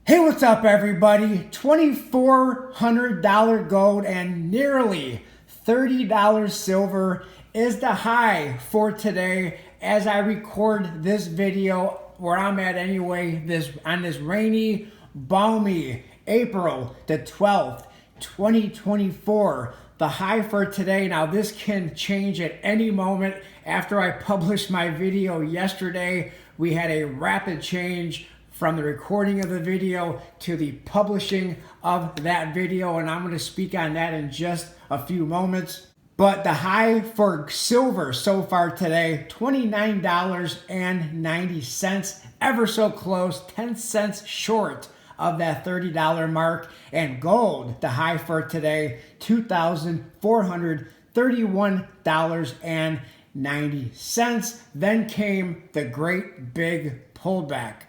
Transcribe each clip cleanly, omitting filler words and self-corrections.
Hey, what's up everybody? $2,400 gold and nearly $30 silver is the high for today as I record this video where I'm at anyway, on this rainy, balmy April the 12th, 2024. The high for today, now this can change at any moment. After I published my video yesterday, we had a rapid change from the recording of the video to the publishing of that video, and I'm going to speak on that in just a few moments. But the high for silver so far today, $29.90, ever so close, 10 cents short of that $30 mark. And gold, the high for today, $2,431.90. Then came the great big pullback.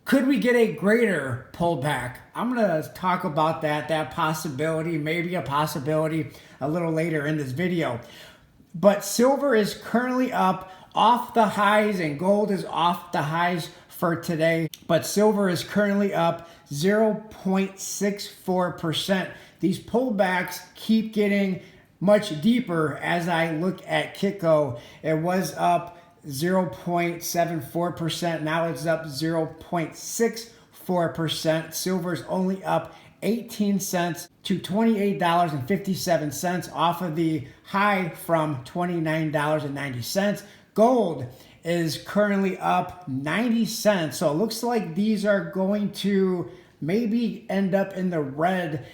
Could we get a greater pullback? I'm going to talk about that possibility, maybe a possibility a little later in this video. But silver is currently up off the highs and gold is off the highs for today. But silver is currently up 0.64%. These pullbacks keep getting much deeper as I look at Kitco. It was up 0.74%. Now it's up 0.64%. Silver's only up 18 cents to $28.57 off of the high from $29.90. Gold is currently up 90 cents. So it looks like these are going to maybe end up in the red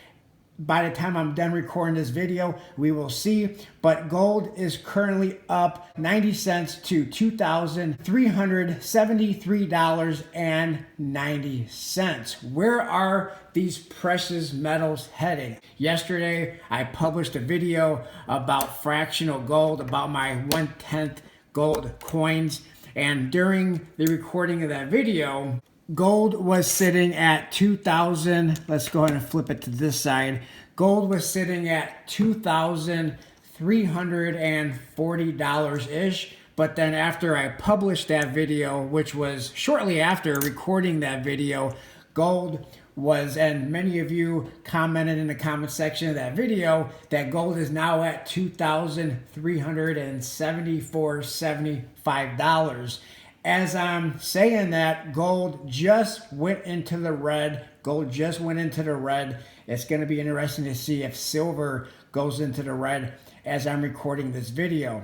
by the time I'm done recording this video. We will see. But gold is currently up 90 cents to $2,373.90. Where are these precious metals heading? Yesterday, I published a video about fractional gold, about my 1/10 gold coins. And during the recording of that video, gold was sitting at 2,000. Let's go ahead and flip it to this side. Gold was sitting at $2,340-ish. But then after I published that video, which was shortly after recording that video, gold was, and many of you commented in the comment section of that video, that gold is now at $2,374.75. As I'm saying that, gold just went into the red. Gold just went into the red. It's going to be interesting to see if silver goes into the red as I'm recording this video.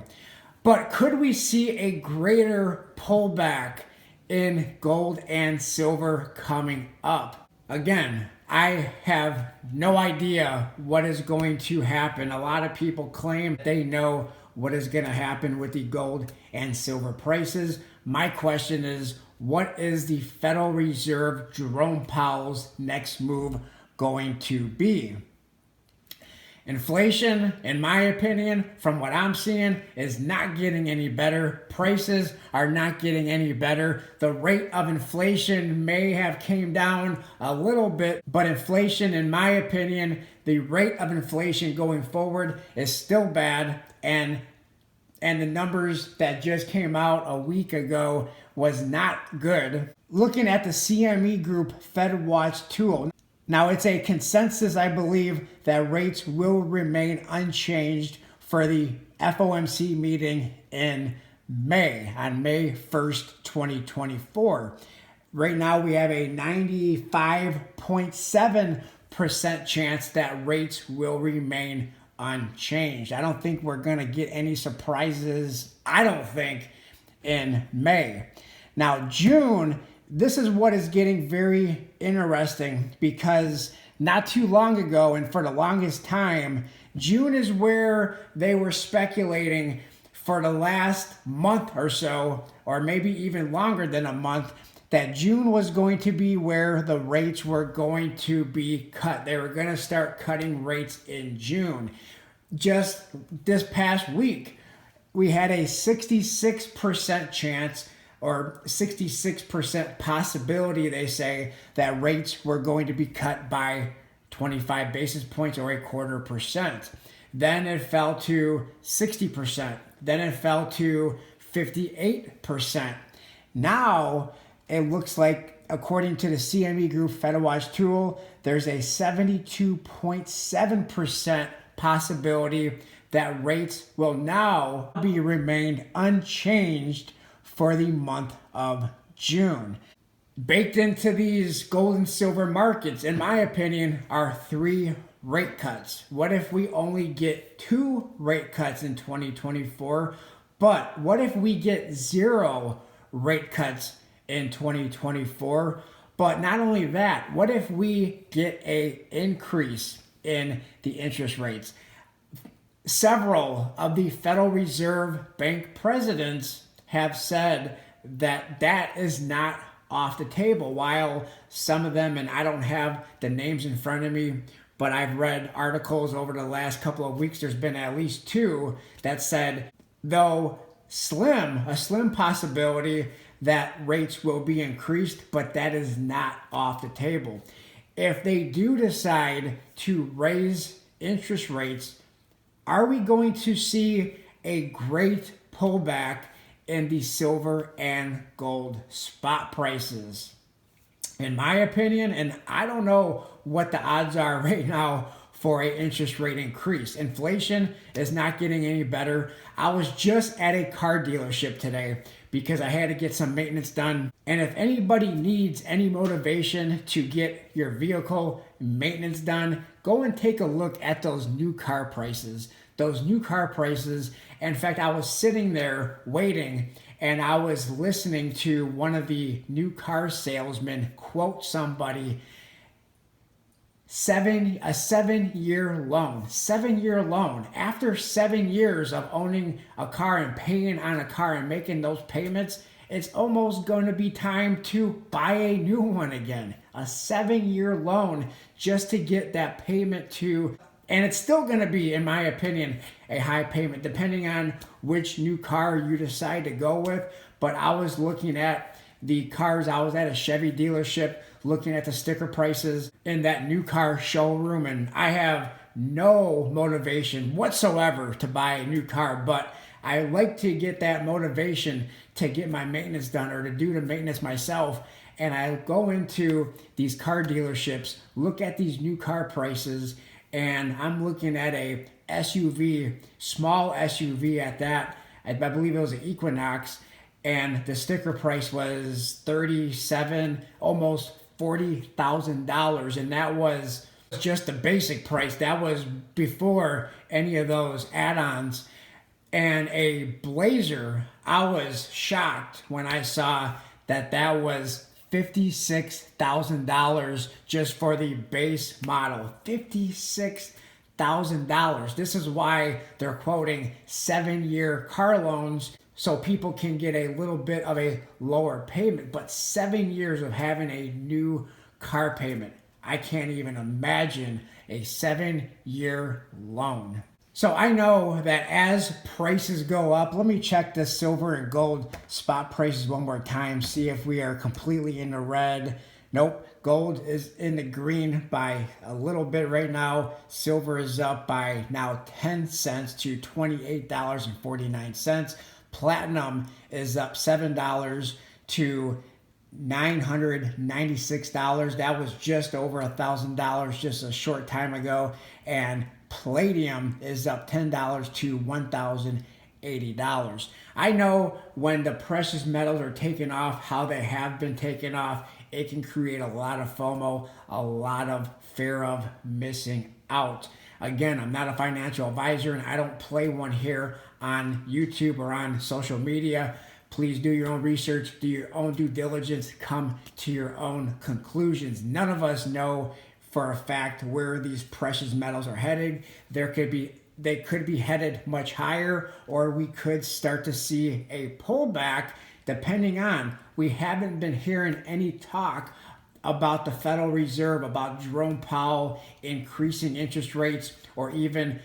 But could we see a greater pullback in gold and silver coming up? Again, I have no idea what is going to happen. A lot of people claim they know what is going to happen with the gold and silver prices. My question is, what is the Federal Reserve Jerome Powell's next move going to be? Inflation, in my opinion, from what I'm seeing, is not getting any better. Prices are not getting any better. The rate of inflation may have came down a little bit, but inflation, in my opinion, the rate of inflation going forward is still bad, and the numbers that just came out a week ago was not good. Looking at the CME Group Fed Watch tool, now it's a consensus, I believe, that rates will remain unchanged for the FOMC meeting in May, on May 1st, 2024. Right now we have a 95.7% chance that rates will remain unchanged. I don't think we're going to get any surprises, I don't think, in May. Now, June, this is what is getting very interesting, because not too long ago, and for the longest time, June is where they were speculating for the last month or so, or maybe even longer than a month, that June was going to be where the rates were going to be cut. They were going to start cutting rates in June. Just this past week, we had a 66% chance, or 66% possibility, they say, that rates were going to be cut by 25 basis points or 0.25%. Then it fell to 60%. Then it fell to 58%. Now it looks like according to the CME Group FedWatch tool, there's a 72.7% possibility that rates will now be remained unchanged for the month of June. Baked into these gold and silver markets, in my opinion, are 3 rate cuts. What if we only get 2 rate cuts in 2024? But what if we get 0 rate cuts in 2024? But not only that, what if we get an increase in the interest rates? Several of the Federal Reserve Bank presidents have said that that is not off the table, while some of them, and I don't have the names in front of me, but I've read articles over the last couple of weeks, there's been at least 2 that said, though a slim possibility that rates will be increased, but that is not off the table. If they do decide to raise interest rates, are we going to see a great pullback in the silver and gold spot prices? In my opinion, and I don't know what the odds are right now for an interest rate increase. Inflation is not getting any better. I was just at a car dealership today because I had to get some maintenance done. And if anybody needs any motivation to get your vehicle maintenance done, go and take a look at those new car prices. Those new car prices. In fact, I was sitting there waiting and I was listening to one of the new car salesmen quote somebody, a 7-year loan. 7-year loan. After 7 years of owning a car and paying on a car and making those payments, it's almost going to be time to buy a new one again. A 7-year loan just to get that payment to. And it's still going to be, in my opinion, a high payment depending on which new car you decide to go with. But I was looking at the cars. I was at a Chevy dealership looking at the sticker prices in that new car showroom. And I have no motivation whatsoever to buy a new car. But I like to get that motivation to get my maintenance done or to do the maintenance myself. And I go into these car dealerships, look at these new car prices, and I'm looking at a SUV, small SUV at that. I believe it was an Equinox, and the sticker price was $37,000, almost $40,000, and that was just the basic price. That was before any of those add-ons. And a Blazer, I was shocked when I saw that that was $56,000 just for the base model. $56,000. This is why they're quoting 7-year car loans so people can get a little bit of a lower payment. But 7 years of having a new car payment, I can't even imagine a 7-year loan. So I know that as prices go up, let me check the silver and gold spot prices one more time, see if we are completely in the red. Nope, gold is in the green by a little bit right now. Silver is up by now 10 cents to $28.49. Platinum is up $7 to $996. That was just over $1,000 just a short time ago. And palladium is up $10 to $1,080. I know when the precious metals are taken off, how they have been taken off, it can create a lot of FOMO, a lot of fear of missing out. Again, I'm not a financial advisor and I don't play one here on YouTube or on social media. Please do your own research, do your own due diligence, come to your own conclusions. None of us know for a fact where these precious metals are headed. They could be headed much higher, or we could start to see a pullback depending on. We haven't been hearing any talk about the Federal Reserve, about Jerome Powell increasing interest rates, or even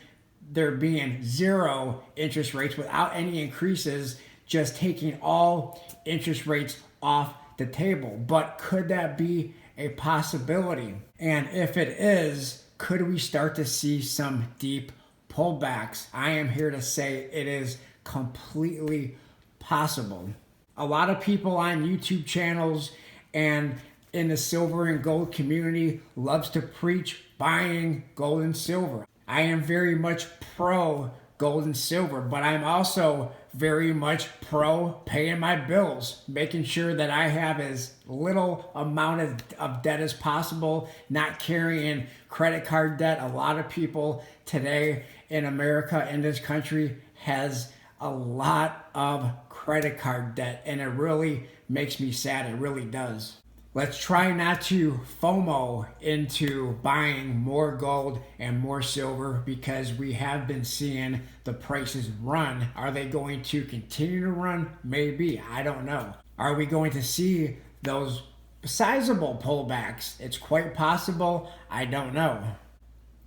there being 0 interest rates without any increases, just taking all interest rates off the table. But could that be a possibility? And if it is, could we start to see some deep pullbacks? I am here to say it is completely possible. A lot of people on YouTube channels and in the silver and gold community loves to preach buying gold and silver. I am very much pro gold and silver, but I'm also very much pro paying my bills, making sure that I have as little amount of debt as possible, not carrying credit card debt. A lot of people today in America, in this country, has a lot of credit card debt, and it really makes me sad. It really does. Let's try not to FOMO into buying more gold and more silver, because we have been seeing the prices run. Are they going to continue to run? Maybe. I don't know. Are we going to see those sizable pullbacks? It's quite possible. I don't know.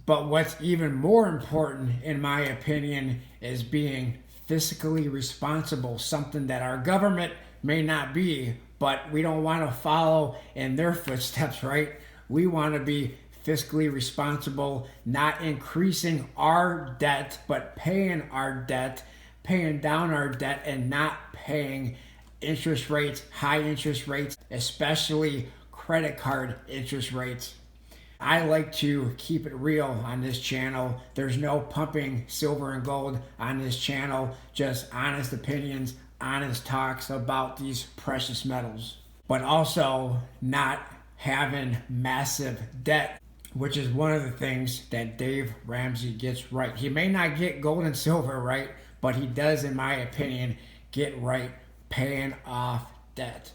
But what's even more important, in my opinion, is being fiscally responsible, something that our government may not be, but we don't want to follow in their footsteps, right? We want to be fiscally responsible, not increasing our debt, but paying our debt, paying down our debt, and not paying interest rates, high interest rates, especially credit card interest rates. I like to keep it real on this channel. There's no pumping silver and gold on this channel, just honest opinions, honest talks about these precious metals, but also not having massive debt, which is one of the things that Dave Ramsey gets right. He may not get gold and silver right, but he does, in my opinion, get right paying off debt.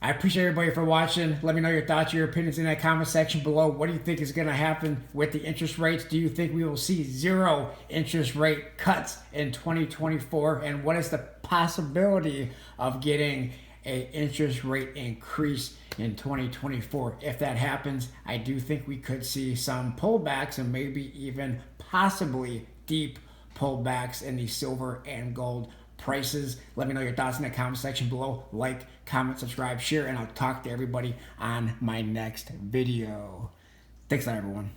I appreciate everybody for watching. Let me know your thoughts, your opinions in that comment section below. What do you think is going to happen with the interest rates? Do you think we will see 0 interest rate cuts in 2024? And what is the possibility of getting an interest rate increase in 2024? If that happens, I do think we could see some pullbacks and maybe even possibly deep pullbacks in the silver and gold prices. Let me know your thoughts in the comment section below. Like, comment, subscribe, share, and I'll talk to everybody on my next video. Thanks a lot, everyone.